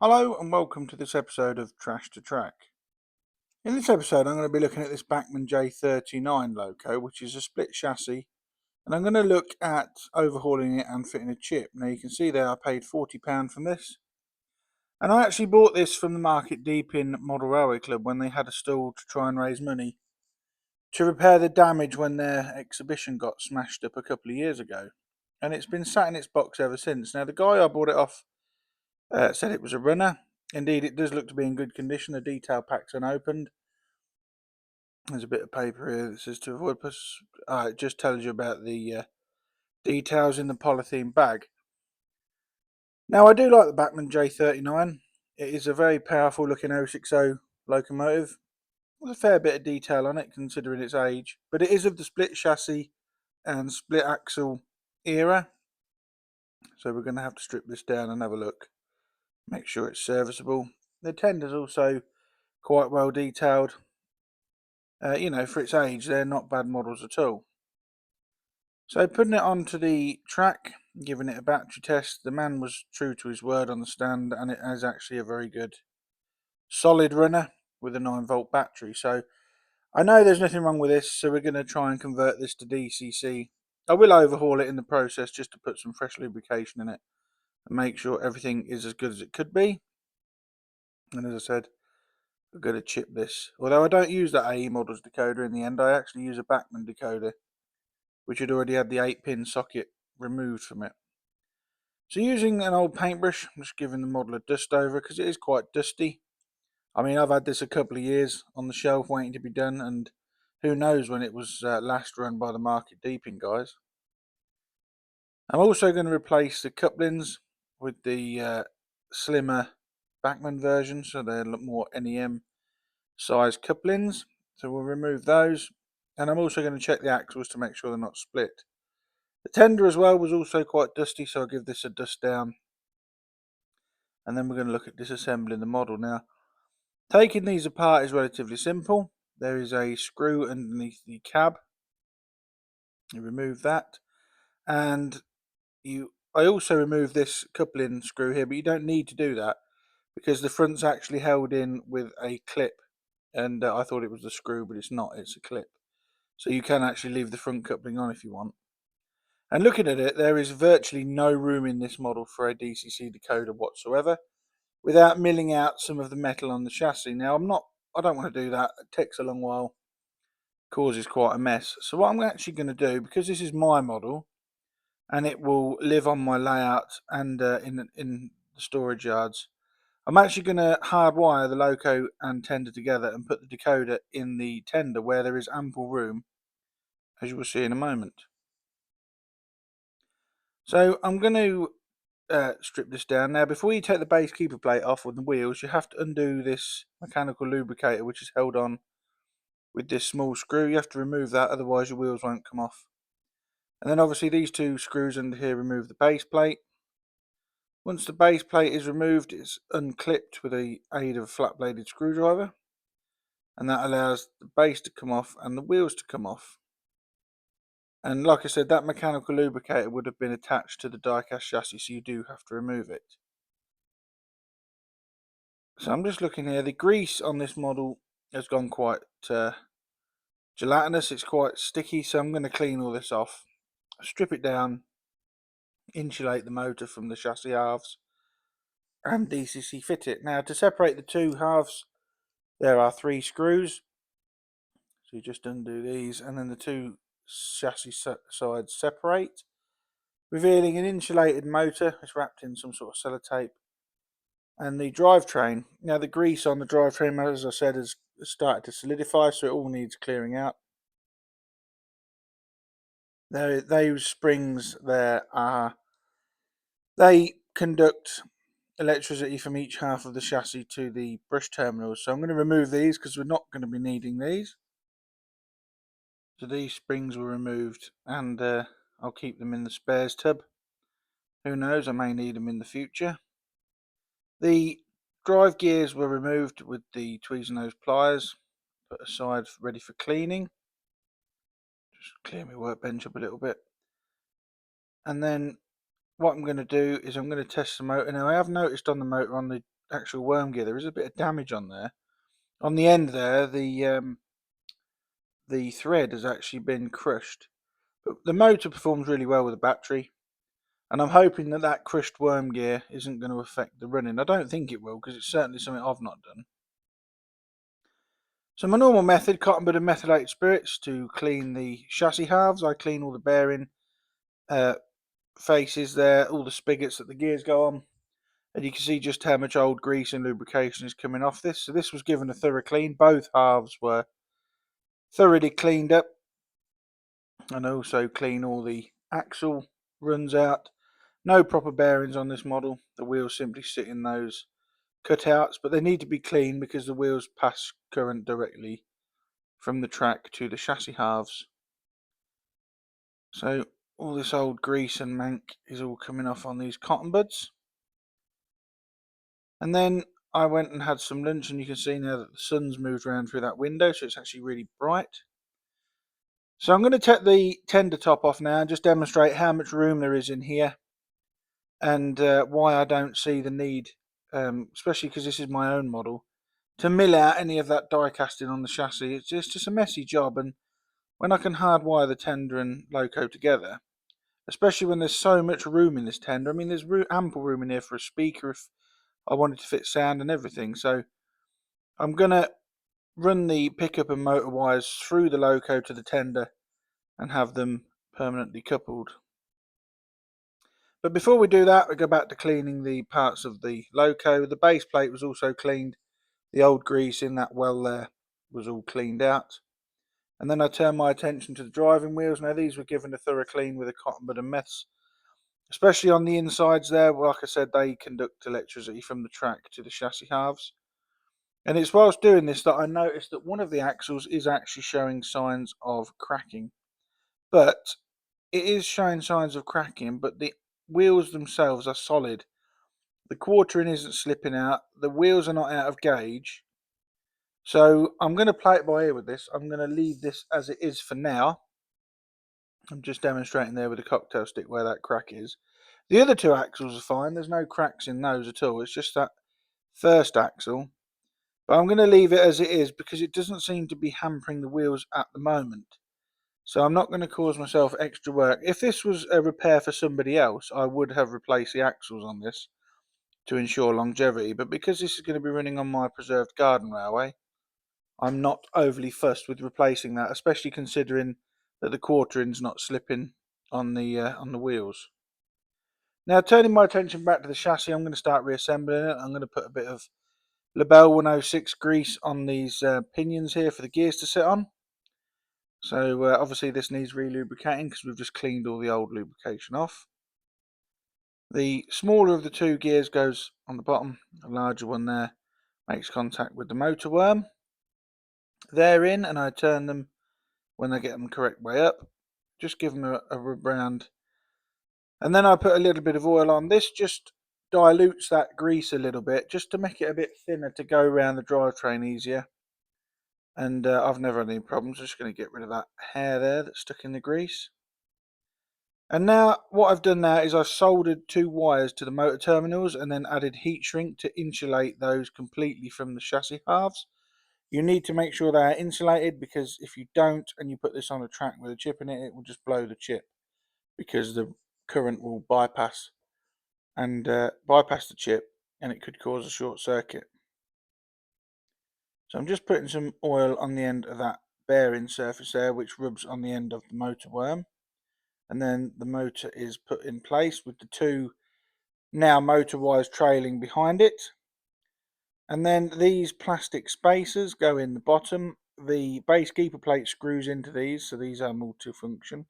Hello and welcome to this episode of Trash to Track. In this episode I'm going to be looking at this Bachmann J39 loco, which is a split chassis, and I'm going to look at overhauling it and fitting a chip. Now you can see there I paid £40 from this, and I actually bought this from the market deep in Model Railway Club when they had a stall to try and raise money to repair the damage when their exhibition got smashed up a couple of years ago, and it's been sat in its box ever since. Now the guy I bought it off said it was a runner. Indeed, it does look to be in good condition. The detail pack's unopened. There's a bit of paper here that says to avoid it just tells you about the details in the polythene bag. Now, I do like the Bachmann J39. It is a very powerful looking 060 locomotive. There's a fair bit of detail on it considering its age, but it is of the split chassis and split axle era. So we're going to have to strip this down and have a look. Make sure it's serviceable. The tender's also quite well detailed. For its age, they're not bad models at all. So putting it onto the track, giving it a battery test, the man was true to his word on the stand, and it is actually a very good solid runner with a 9-volt battery. So I know there's nothing wrong with this, so we're going to try and convert this to DCC. I will overhaul it in the process just to put some fresh lubrication in it and make sure everything is as good as it could be. And as I said, we're going to chip this. Although I don't use that AE Models decoder in the end, I actually use a Bachmann decoder, which had already had the 8-pin socket removed from it. So using an old paintbrush, I'm just giving the model a dust over because it is quite dusty. I mean, I've had this a couple of years on the shelf waiting to be done, and who knows when it was last run by the market deeping guys. I'm also going to replace the couplings with the slimmer Bachmann version, so they're more NEM size couplings. So we'll remove those, and I'm also going to check the axles to make sure they're not split. The tender as well was also quite dusty, so I'll give this a dust down. And then we're going to look at disassembling the model. Now, taking these apart is relatively simple. There is a screw underneath the cab. You remove that. And I also remove this coupling screw here, but you don't need to do that because the front's actually held in with a clip. And I thought it was a screw, but it's not, it's a clip. So you can actually leave the front coupling on if you want. And looking at it, there is virtually no room in this model for a DCC decoder whatsoever without milling out some of the metal on the chassis. Now, I don't want to do that. It takes a long while, causes quite a mess. So what I'm actually going to do, because this is my model and it will live on my layout and in the storage yards, I'm actually going to hardwire the loco and tender together and put the decoder in the tender where there is ample room, as you will see in a moment. So I'm going to strip this down. Now, before you take the base keeper plate off with the wheels, you have to undo this mechanical lubricator, which is held on with this small screw. You have to remove that, otherwise your wheels won't come off. And then obviously these two screws under here remove the base plate. Once the base plate is removed, it's unclipped with the aid of a flat bladed screwdriver, and that allows the base to come off and the wheels to come off. And like I said, that mechanical lubricator would have been attached to the die-cast chassis, so you do have to remove it. So I'm just looking here. The grease on this model has gone quite gelatinous. It's quite sticky, so I'm going to clean all this off, strip it down, insulate the motor from the chassis halves, and DCC fit it. Now, to separate the two halves, there are 3 screws. So you just undo these, and then the two chassis sides separate, revealing an insulated motor. It's wrapped in some sort of sellotape. And the drivetrain. Now, the grease on the drivetrain, as I said, has started to solidify, so it all needs clearing out. Those springs there they conduct electricity from each half of the chassis to the brush terminals. So I'm going to remove these because we're not going to be needing these. So these springs were removed, and I'll keep them in the spares tub. Who knows, I may need them in the future. The drive gears were removed with the tweezers nose pliers, put aside ready for cleaning. Just clear my workbench up a little bit. And then what I'm going to do is I'm going to test the motor. Now, I have noticed on the motor on the actual worm gear, there is a bit of damage on there. On the end there, the thread has actually been crushed. But the motor performs really well with the battery, and I'm hoping that that crushed worm gear isn't going to affect the running. I don't think it will, because it's certainly something I've not done. So my normal method, cotton bud and methylated spirits to clean the chassis halves. I clean all the bearing faces there, all the spigots that the gears go on, and you can see just how much old grease and lubrication is coming off this. So this was given a thorough clean. Both halves were thoroughly cleaned up, and also clean all the axle runs out. No proper bearings on this model. The wheels simply sit in those cutouts, but they need to be cleaned because the wheels pass current directly from the track to the chassis halves. So all this old grease and mank is all coming off on these cotton buds. And then I went and had some lunch, and you can see now that the sun's moved around through that window, so it's actually really bright. So I'm going to take the tender top off now and just demonstrate how much room there is in here, and why I don't see the need, especially because this is my own model, to mill out any of that die casting on the chassis. It's just a messy job, and when I can hardwire the tender and loco together, especially when there's so much room in this tender. I mean, there's ample room in here for a speaker if I wanted to fit sound and everything. So I'm going to run the pickup and motor wires through the loco to the tender and have them permanently coupled. But before we do that, we go back to cleaning the parts of the loco. The base plate was also cleaned. The old grease in that well there was all cleaned out. And then I turn my attention to the driving wheels. Now these were given a thorough clean with a cotton bud and meths, especially on the insides there. Like I said, they conduct electricity from the track to the chassis halves. And it's whilst doing this that I noticed that one of the axles is actually showing signs of cracking. But it is showing signs of cracking, but the wheels themselves are solid. The quartering isn't slipping out. The wheels are not out of gauge. So I'm going to play it by ear with this. I'm going to leave this as it is for now. I'm just demonstrating there with a cocktail stick where that crack is. The other two axles are fine. There's no cracks in those at all. It's just that first axle. But I'm going to leave it as it is because it doesn't seem to be hampering the wheels at the moment. So I'm not going to cause myself extra work. If this was a repair for somebody else, I would have replaced the axles on this to ensure longevity. But because this is going to be running on my preserved garden railway, I'm not overly fussed with replacing that, especially considering that the quartering's not slipping on the wheels. Now, turning my attention back to the chassis, I'm going to start reassembling it. I'm going to put a bit of Labelle 106 grease on these pinions here for the gears to sit on. So obviously this needs re-lubricating because we've just cleaned all the old lubrication off. The smaller of the two gears goes on the bottom. The larger one there makes contact with the motor worm. They're in, and I turn them when I get them the correct way up. Just give them a rub round, and then I put a little bit of oil on. This just dilutes that grease a little bit, just to make it a bit thinner to go around the drivetrain easier. And I've never had any problems. I'm just going to get rid of that hair there that's stuck in the grease. And now what I've done now is I've soldered two wires to the motor terminals and then added heat shrink to insulate those completely from the chassis halves. You need to make sure they are insulated, because if you don't and you put this on a track with a chip in it, it will just blow the chip because the current will bypass the chip, and it could cause a short circuit. So I'm just putting some oil on the end of that bearing surface there, which rubs on the end of the motor worm, and then the motor is put in place with the two now motor wires trailing behind it. And then these plastic spacers go in the bottom. The base keeper plate screws into these, so these are multifunction.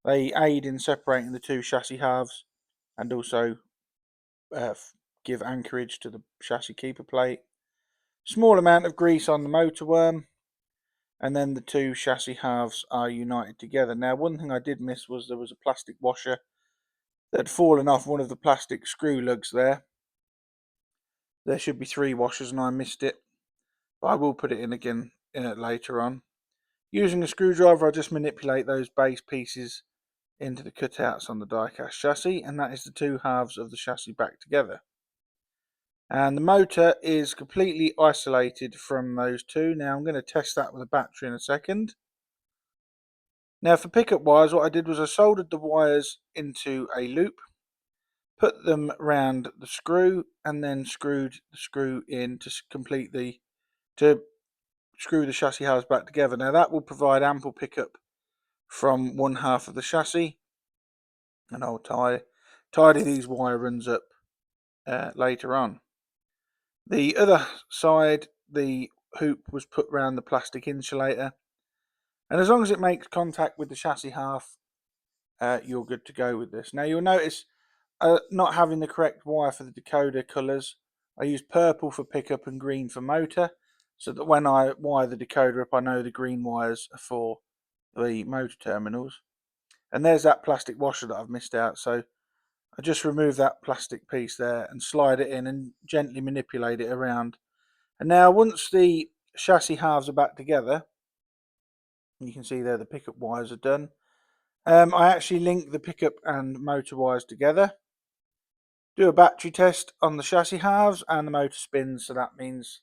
They aid in separating the two chassis halves and also give anchorage to the chassis keeper plate. Small amount of grease on the motor worm, and then the two chassis halves are united together. Now, one thing I did miss was there was a plastic washer that had fallen off one of the plastic screw lugs there. There should be three washers and I missed it, but I will put it in again later on. Using a screwdriver, I just manipulate those base pieces into the cutouts on the die-cast chassis, and that is the two halves of the chassis back together. And the motor is completely isolated from those two. Now I'm going to test that with a battery in a second. Now for pickup wires, what I did was I soldered the wires into a loop, put them round the screw, and then screwed the screw in to screw the chassis halves back together. Now that will provide ample pickup from one half of the chassis, and I'll tidy these wire runs up later on. The other side, the hoop was put round the plastic insulator, and as long as it makes contact with the chassis half, you're good to go with this. Now you'll notice not having the correct wire for the decoder colours. I use purple for pickup and green for motor, so that when I wire the decoder up, I know the green wires are for the motor terminals. And there's that plastic washer that I've missed out, so I just remove that plastic piece there and slide it in and gently manipulate it around. And now once the chassis halves are back together, you can see there the pickup wires are done. I actually link the pickup and motor wires together, do a battery test on the chassis halves, and the motor spins, so that means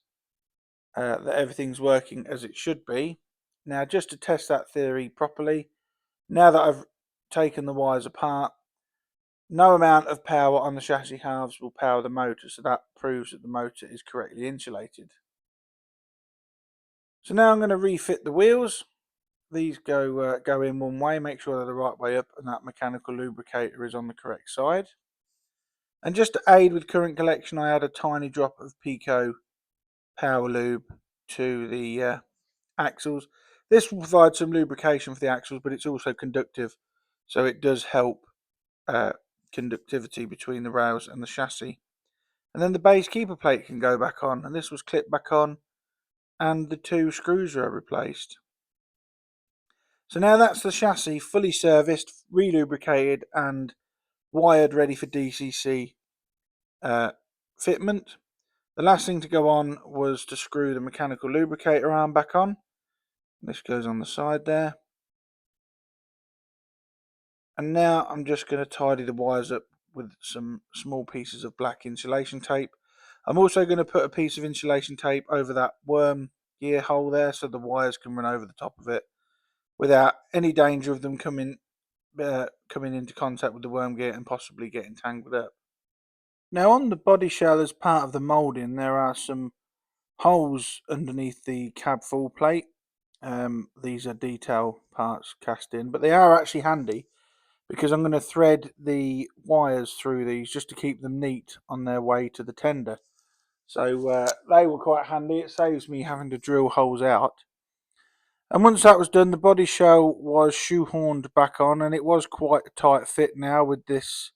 that everything's working as it should be. Now just to test that theory properly, now that I've taken the wires apart, no amount of power on the chassis halves will power the motor, so that proves that the motor is correctly insulated. So now I'm going to refit the wheels. These go in one way, make sure they're the right way up, and that mechanical lubricator is on the correct side. And just to aid with current collection, I add a tiny drop of Pico power lube to the axles. This will provide some lubrication for the axles, but it's also conductive, so it does help conductivity between the rails and the chassis. And then the base keeper plate can go back on, and this was clipped back on, and the two screws are replaced. So now that's the chassis fully serviced, relubricated, and wired ready for DCC fitment. The last thing to go on was to screw the mechanical lubricator arm back on. This goes on the side there. And now I'm just going to tidy the wires up with some small pieces of black insulation tape. I'm also going to put a piece of insulation tape over that worm gear hole there, so the wires can run over the top of it without any danger of them coming into contact with the worm gear and possibly getting tangled up. Now on the body shell, as part of the moulding, there are some holes underneath the cab full plate. These are detail parts cast in, but they are actually handy because I'm going to thread the wires through these just to keep them neat on their way to the tender. So they were quite handy. It saves me having to drill holes out. And once that was done, the body shell was shoehorned back on, and it was quite a tight fit now with this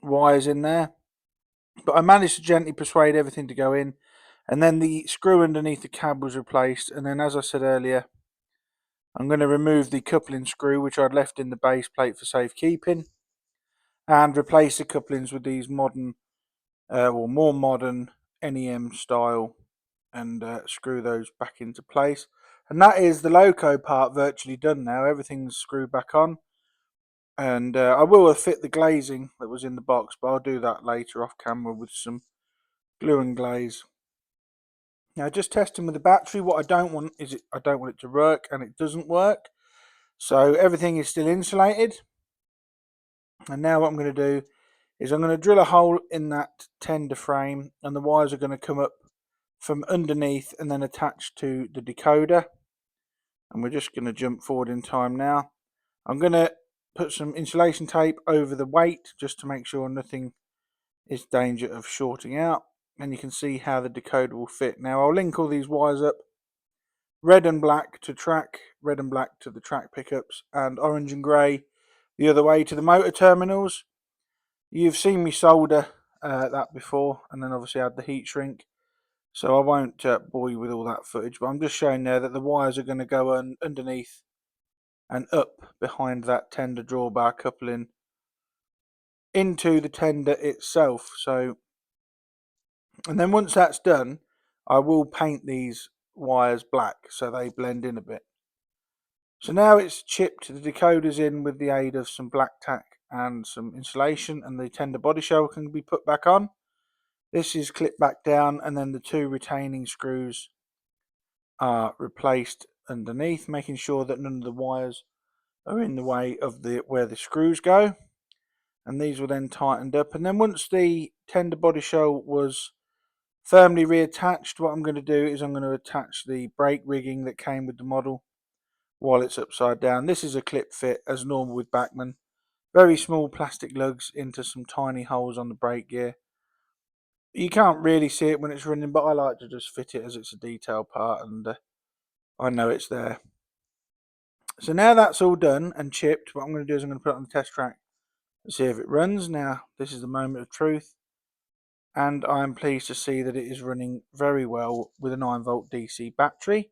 wires in there. But I managed to gently persuade everything to go in, and then the screw underneath the cab was replaced. And then, as I said earlier, I'm going to remove the coupling screw, which I'd left in the base plate for safekeeping, and replace the couplings with these modern, or more modern NEM style, and screw those back into place. And that is the loco part virtually done now. Everything's screwed back on. And I will fit the glazing that was in the box, but I'll do that later off camera with some glue and glaze. Now, just testing with the battery, what I don't want is I don't want it to work, and it doesn't work. So everything is still insulated. And now what I'm going to do is I'm going to drill a hole in that tender frame, and the wires are going to come up from underneath and then attach to the decoder. And we're just going to jump forward in time now. I'm going to put some insulation tape over the weight just to make sure nothing is in danger of shorting out, and you can see how the decoder will fit. Now I'll link all these wires up, red and black to track, red and black to the track pickups, and orange and grey the other way to the motor terminals. You've seen me solder that before, and then obviously add the heat shrink, so I won't bore you with all that footage, but I'm just showing there that the wires are going to go underneath and up behind that tender drawbar coupling into the tender itself. So, and then once that's done, I will paint these wires black so they blend in a bit. So now it's chipped, the decoder's in with the aid of some black tack and some insulation, and the tender body shell can be put back on. This is clipped back down, and then the two retaining screws are replaced underneath, making sure that none of the wires are in the way of where the screws go. And these were then tightened up. And then once the tender body shell was firmly reattached, what I'm going to do is I'm going to attach the brake rigging that came with the model while it's upside down. This is a clip fit as normal with Bachmann. Very small plastic lugs into some tiny holes on the brake gear. You can't really see it when it's running, but I like to just fit it as it's a detail part, and I know it's there. So now that's all done and chipped, what I'm going to do is I'm going to put it on the test track and see if it runs. Now, this is the moment of truth, and I'm pleased to see that it is running very well with a 9-volt DC battery,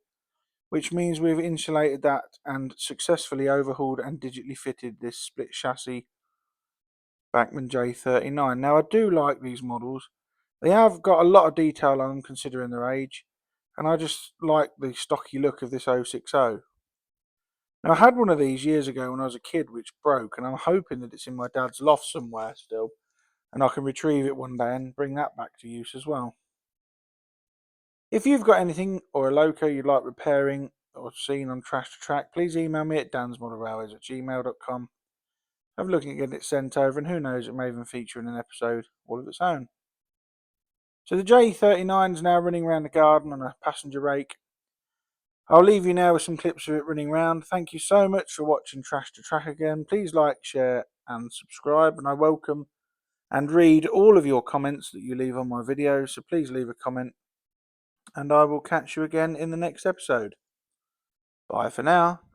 which means we've insulated that and successfully overhauled and digitally fitted this split chassis Bachmann J39. Now, I do like these models. They have got a lot of detail on them considering their age, and I just like the stocky look of this 060. Now, I had one of these years ago when I was a kid which broke, and I'm hoping that it's in my dad's loft somewhere still, and I can retrieve it one day and bring that back to use as well. If you've got anything or a loco you'd like repairing or seen on Trash to Track, please email me at dansmodelrailways@gmail.com. Have a look and get it sent over, and who knows, it may even feature in an episode all of its own. So the J39 is now running around the garden on a passenger rake. I'll leave you now with some clips of it running around. Thank you so much for watching Trash to Track again. Please like, share and subscribe, and I welcome and read all of your comments that you leave on my videos, so please leave a comment, and I will catch you again in the next episode. Bye for now.